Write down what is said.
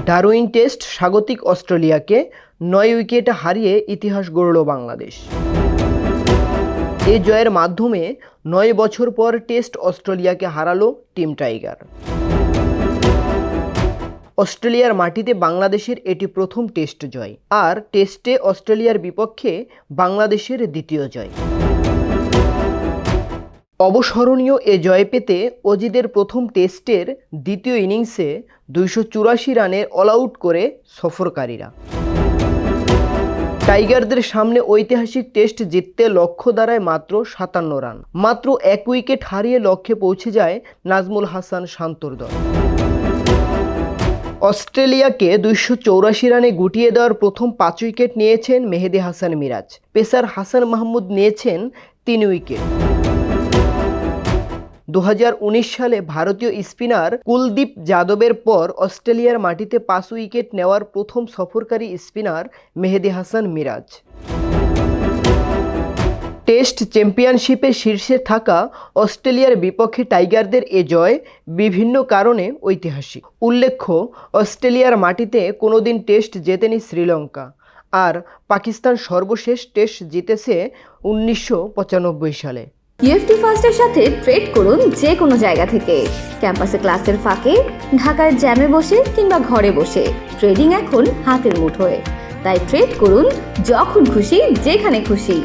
Darwin test স্বাগতিক অস্ট্রেলিয়াকে 9 উইকেটে হারিয়ে ইতিহাস গড়ল বাংলাদেশ। এই জয়ের মাধ্যমে 9 বছর পর টেস্ট অস্ট্রেলিয়াকে হারালো টিম টাইগার। অস্ট্রেলিয়ার মাটিতে বাংলাদেশের এটি প্রথম টেস্ট জয়, আর টেস্টে অস্ট্রেলিয়ার বিপক্ষে বাংলাদেশের দ্বিতীয় জয়। অবস্মরণীয় এ জয় পেতে অজিদের প্রথম টেস্টের দ্বিতীয় ইনিংসে 284 রানে অল আউট করে সফরকারীরা। টাইগারদের সামনে ঐতিহাসিক টেস্ট জিততে লক্ষ্য দাঁড়ায় মাত্র 57 রান। মাত্র 1 উইকেট হারিয়ে লক্ষ্যে পৌঁছে যায় নাজমুল হাসান শান্তর দল। অস্ট্রেলিয়াকে 284 রানে গুটিয়ে দেওয়ার প্রথম 5 উইকেট নিয়েছেন মেহেদী হাসান মিরাজ। পেসার হাসান মাহমুদ নিয়েছেন 3 উইকেট। 2019 সালে ভারতীয় স্পিনার কুলদীপ যাদবের পর অস্ট্রেলিয়ার মাটিতে 5 উইকেট নেওয়ার প্রথম সফরকারী স্পিনার মেহেদী হাসান মিরাজ। টেস্ট চ্যাম্পিয়নশিপে শীর্ষে থাকা অস্ট্রেলিয়ার বিপক্ষে টাইগারদের এ জয় বিভিন্ন কারণে ঐতিহাসিক। উল্লেখ্য, অস্ট্রেলিয়ার মাটিতে কোনোদিন টেস্ট জেতেনি শ্রীলঙ্কা, আর পাকিস্তান সর্বশেষ টেস্ট জিতেছে 1995 সালে। ইউএফটি ফার্স্টের সাথে ট্রেড করুন যে কোনো জায়গা থেকে। ক্যাম্পাসে ক্লাসের ফাঁকে, ঢাকার জ্যামে বসে কিংবা ঘরে বসে, ট্রেডিং এখন হাতের মুঠোয়। তাই ট্রেড করুন যখন খুশি, যেখানে খুশি।